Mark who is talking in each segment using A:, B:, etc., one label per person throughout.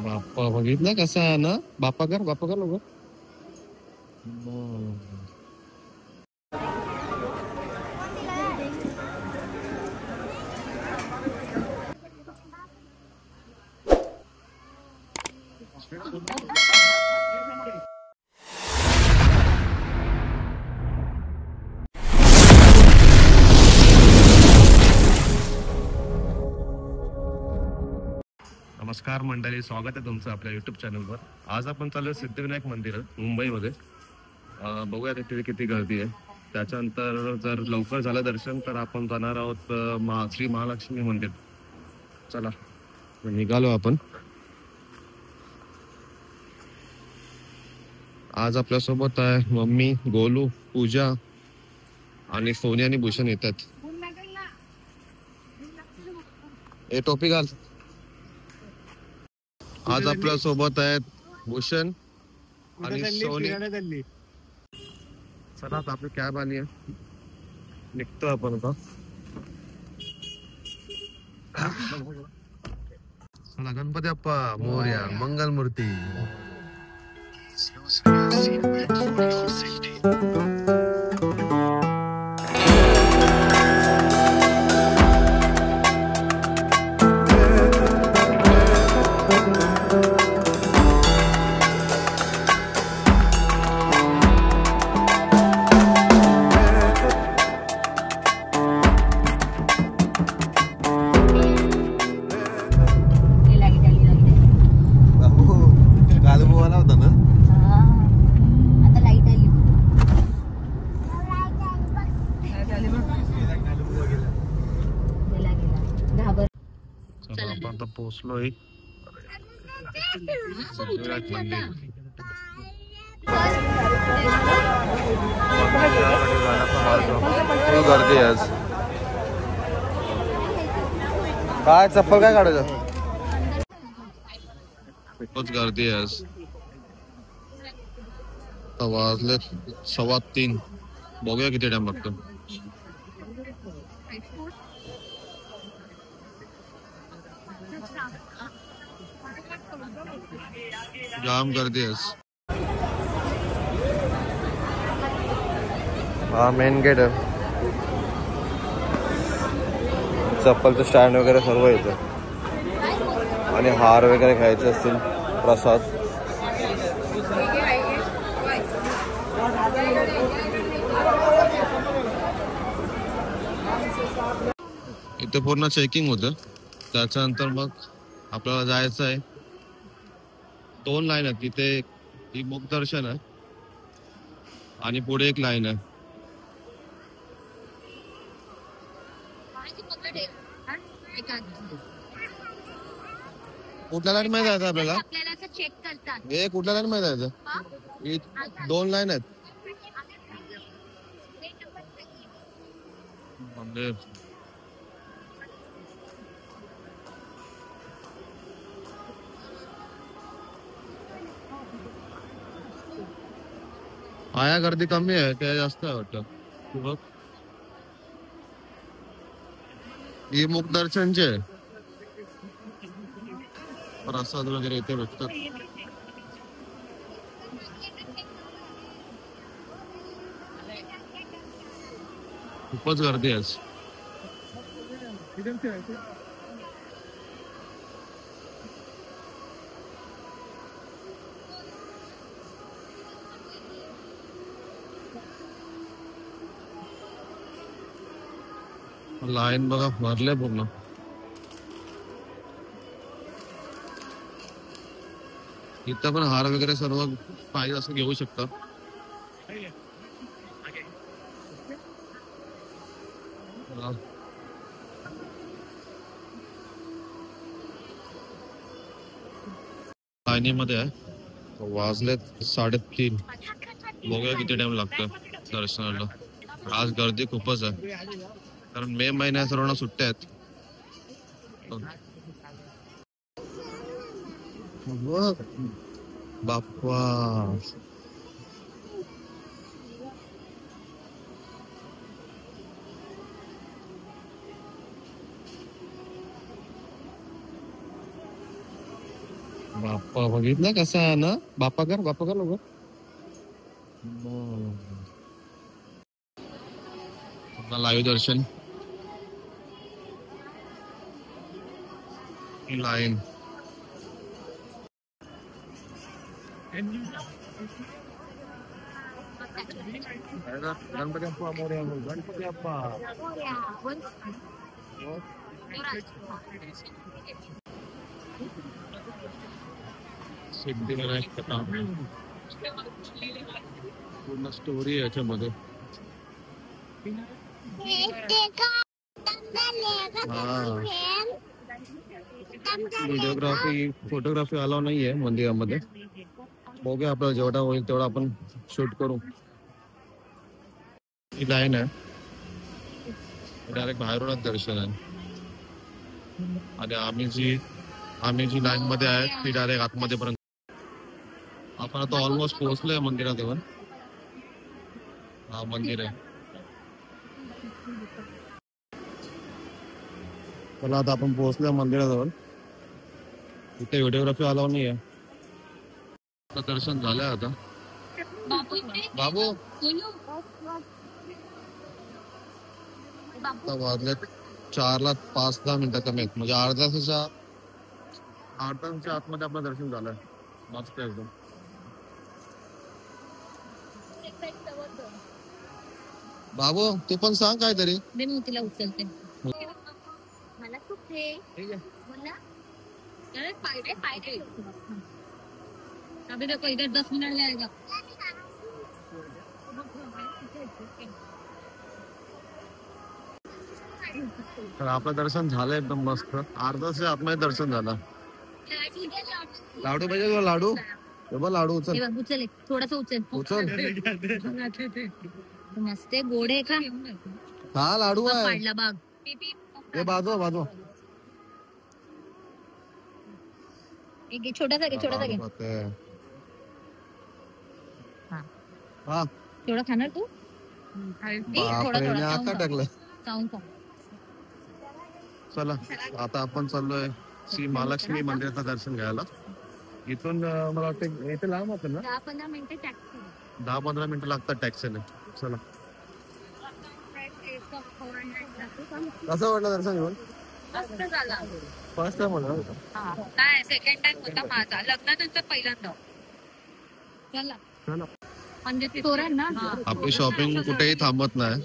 A: बाप्पा बघितलं कसं आहे ना. बाप्पा कर लोक. नमस्कार मंडळी, स्वागत आहे तुमचं आपल्या युट्यूब चॅनलवर. आज आपण चालू सिद्धिविनायक मंदिर मुंबईमध्ये. बघूया तिथे किती गर्दी आहे. त्याच्यानंतर जर लवकर झालं दर्शन तर आपण जाणार आहोत श्री महालक्ष्मी मंदिर. चला निघालो आपण. आज आपल्यासोबत आहे मम्मी, गोलू, पूजा आणि सोनी आणि भूषण येतात. ए टोपी घाल. आज आपल्या सोबत आहेत भूषण आणि सोनी. चला आता आपली कॅब आली आहे, निघतो आपण आता. चला गणपती बाप्पा मोरया, मंगलमूर्ती. आपण पोहोचलोय सिद्धिविनायक मंदिर. गर्दी आज. काय चप्पल काय काढायचं, खूपच गर्दी आहे आज. वाजले 3:15. बघूया किती टाइम लागतो. जाम गर्दी आहे. हा मेन गेट आहे. चप्पलचं स्टँड वगैरे सर्व येतं. आणि हार वगैरे घ्यायचे असतील, प्रसाद. इथे पूर्ण चेकिंग होतं. त्याच्यानंतर मग आपल्याला जायचं आहे. 2 लाईन आहेत तिथे. ही मुख दर्शन आहे आणि पुढे एक लाईन आहे. कुठल्या लाईन मध्ये जायचं आपल्याला? हे कुठल्या लाईन मध्ये जायचं? ही 2 लाईन आहेत. आया गर्दी कमी आहे काय जास्त आहे वाटतं. ही मुख दर्शनचे प्रसाद वगैरे इथे भेटतात. खूपच गर्दी आहे. लाईन बघा भरले पूर्ण. इथं पण हार वगैरे सर्व पाहिजे असं घेऊ शकता. लाईनीमध्ये आहे. वाजलेत 3:30. बघूया किती टाइम लागतो दर्शनाला. आज गर्दी खूपच आहे कारण मे महिन्यात सर्वांना सुट्ट्या आहेत. बाप्पा बाप्पा बघितलं कसं आहे ना. बाप्पा कर लोक. लाईव्ह दर्शन लाईन. गणपती अप्पा मोरया. गणपती अप्पा. सिद्धिविनायक कथा पूर्ण स्टोरी आहे याच्यामध्ये. व्हिडिओग्राफी फोटोग्राफी अलाव नाहीये मंदिरामध्ये. बघूया आपल्याला जेवढा होईल तेवढा आपण शूट करू. ही लाईन आहे डायरेक्ट बाहेरूनच दर्शन आहे. आणि आम्ही जी लाईन मध्ये आहे ती डायरेक्ट आतमध्ये पर्यंत. आपण आता ऑलमोस्ट पोहोचलोय मंदिराजवळ. हा मंदिर आहे. चला आता आपण पोहोचलोय मंदिराजवळ. इथे व्हिडिओग्राफी अलाव नाही आहे. दर्शन झालंय आता. बाबू वाजले 4ला 5-10 मिनिटं कमी आहेत. म्हणजे अर्ध्या तासाच्या आतमध्ये आपलं दर्शन झालंय. मस्त एकदम. बाबू तू पण सांग काहीतरी.
B: मी तिला उचलते. मला खूप अभी देखो इधर 10 मिनट लगेगा.
A: तर आपलं दर्शन झालं एकदम मस्त. अर्धा तासाच्या आतमध्ये दर्शन झालं. लाडू पाहिजे तुला? लाडू लाडू उचल.
B: उचल थोडासा उचल. मस्त गोड आहे का?
A: हा लाडू आहे.
B: पाडला बाग.
A: हे बाजू
B: एक छोटासा घे.
A: हा
B: तेवढा खाणार तू?
A: आता टाकलं.
B: चावून खा.
A: चला आता आपण चाललोय श्री महालक्ष्मी मंदिराचं दर्शन घ्यायला. इथून मला वाटतं इथे लांब होतं ना.
B: 10-15 मिनिटं टॅक्सी.
A: 10-15 मिनिटं लागतात टॅक्सीने. चला. कसं वाटलं दर्शन घेऊन?
B: मस्त झाला.
A: फर्स्ट टाइम होता
B: काय सेकंड टाइम होता माझा. लग्नानंतर पहिल्यांदा. चला म्हणजे तोरण ना.
A: आपली शॉपिंग कुठेही थांबत नाही.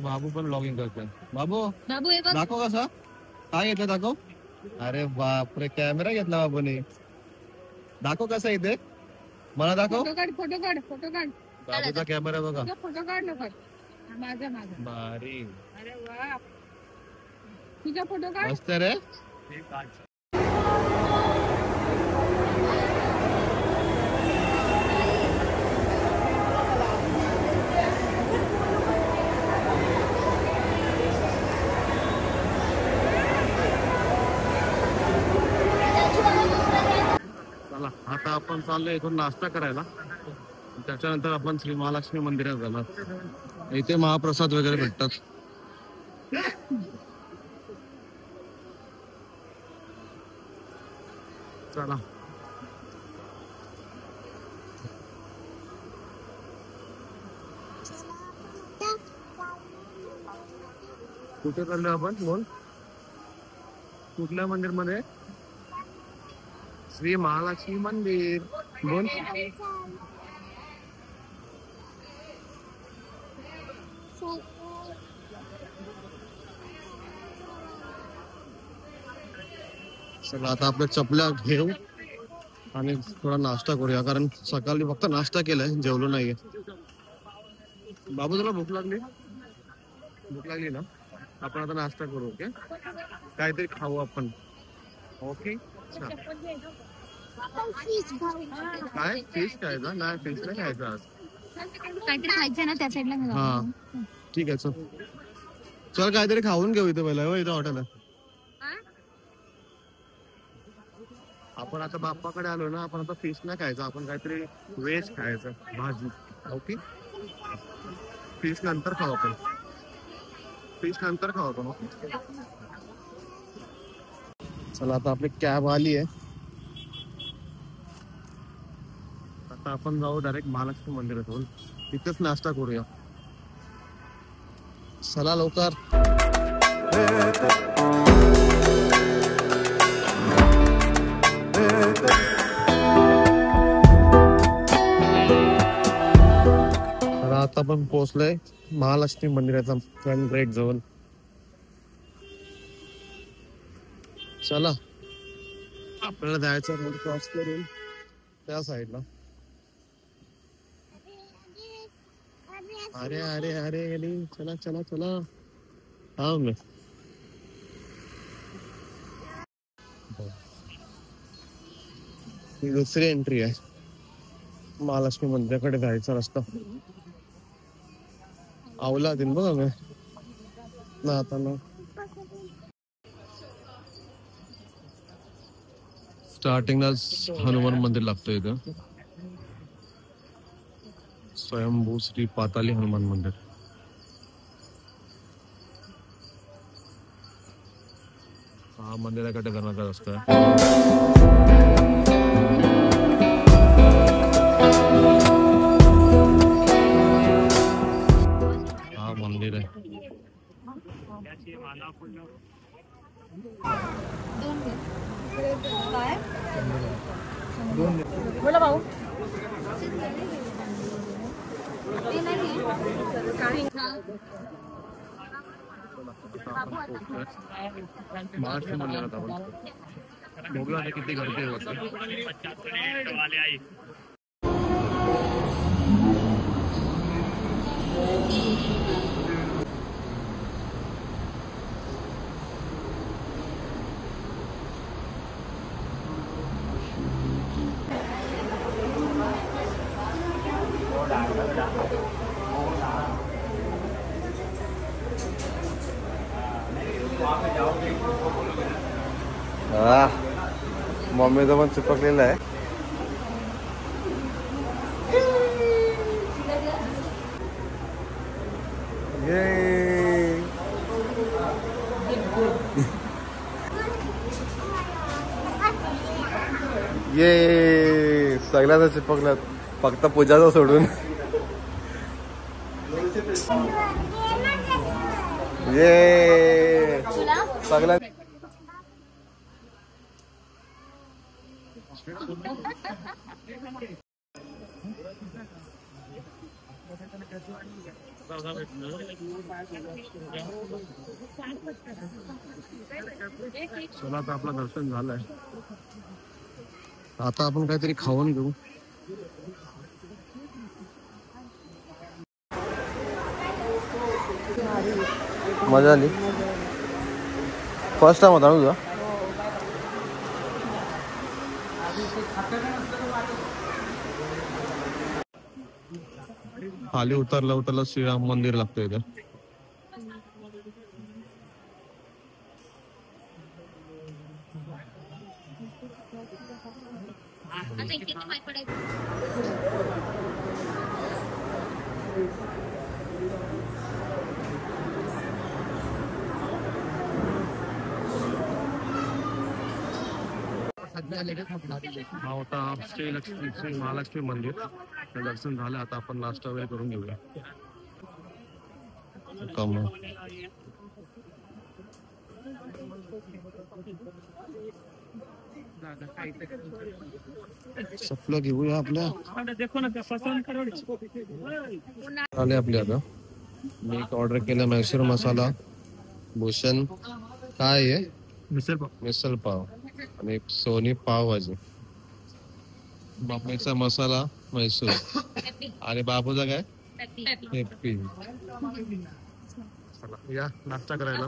A: बाबू पण लॉगिंग करतोय. बाबू दाखव कसा काय घेतलं दाखव. अरे बापरे कॅमेरा घेतला बाबूने. दाखव कसा इथे मला दाखव.
B: फोटो काढ.
A: बाबूचा कॅमेरा बघा.
B: फोटो काढ लवकर. माझा
A: भारी.
B: अरे वा तुझा फोटो काढ.
A: मस्त रे. चला आता आपण चाललोय इथून नाश्ता करायला. त्याच्यानंतर आपण श्री महालक्ष्मी मंदिरात जाणार. इथे महाप्रसाद वगैरे भेटतात. चला कुठे चाललोय आपण? बोल कुठल्या मंदिर मध्ये? श्री महालक्ष्मी मंदिर. बोल. चला आता आपल्या चपल्या घेऊ आणि थोडा नाश्ता करूया. कारण सकाळी फक्त नाश्ता केलाय, जेवलो नाहीये. बाबू तुला भूक लागली ना? आपण आता नाश्ता करू. ओके काहीतरी खाऊ आपण. ओके काय फिश खायचं? नाही फिश नाही खायचं आज.
B: काहीतरी खायचं ना त्या साईडला.
A: हा ठीक आहे. चल काहीतरी खाऊन घेऊ इथे पहिला. इथं हॉटेल आहे. आपण आता बाप्पाकडे आलो ना. आपण आता फिश नाही खायचं. आपण काहीतरी व्हेज खायचं भाजी. ओके फिश नंतर खाऊ आपण. फिश नंतर खाऊ आपण. चला आता आपली कॅब आली आहे. आता आपण जाऊ डायरेक्ट महालक्ष्मी मंदिरातून. तिथेच नाश्ता करूया. चला लवकर. आता आपण पोहोचलोय महालक्ष्मी मंदिराचा फ्रंट गेट जवळ. चला आपल्याला जायचं रोड क्रॉस करून त्या साईडला. अरे अरे अरे अरे चला चला चला. हा मी ही दुसरी एंट्री आहे महालक्ष्मी मंदिराकडे जायचा रस्ता. आवला दिन बघा मी ना आता ना. स्टार्टिंगलाच हनुमान मंदिर लागतं इथं. स्वयंभू श्री पाताली हनुमान मंदिर. हा मंदिराकडे जाण्याचा रस्ता आहे. हा मंदिर आहे.
B: बोला भाऊ.
A: महालक्ष्मी मंदिरात आपण बघूया आता किती गर्दी होते. मम्मीचा पण चिपकलेला आहे. ये सगळ्याचा चिपकला फक्त पूजाचा सोडून. ये सगळ्या चला आता आपलं दर्शन झालंय. आता आपण काहीतरी खाऊन घेऊ. मजा आली. फर्स्ट टाइम होता ना तुझा. खाली उतरला श्रीराम मंदिर लागतं इथं. हा होता श्री महालक्ष्मी मंदिर. दर्शन झालं. आता आपण नाश्ता वगैरे करून घेऊया. सफलं घेऊया आपल्या. आले आपले आता. मी एक ऑर्डर केलं मैसूर मसाला भूषण. काय आहे? मिसळ पाव आणि एक सोनी पाव भाजी. मम्मीचा मसाला मैसूर आणि बाबूचा काय हेप्पी. या नाश्ता करायला.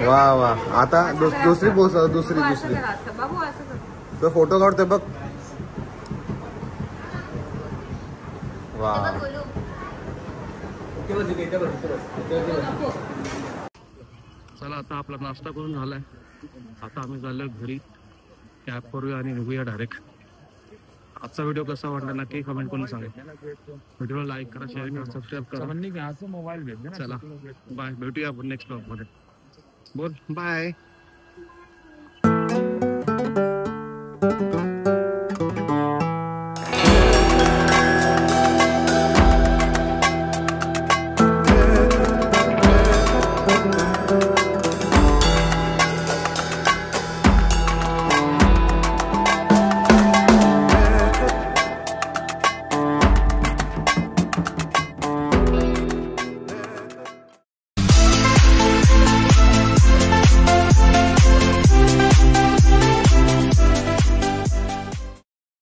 A: वा वा. आता दुसरी पोस्ट दुसरी तो फोटो काढतोय बघ. वा. चला आता आपला नाश्ता करून झालाय. आता आम्ही चाललो घरी, कॅब करूया आणि निघूया डायरेक्ट. आजचा व्हिडिओ कसा वाटला नक्की कमेंट करून सांगा. व्हिडिओला लाईक करा, शेअर करा, सबस्क्राईब करा. चला बाय, भेटूया आपण नेक्स्ट ब्लॉग मध्ये. बोल बाय.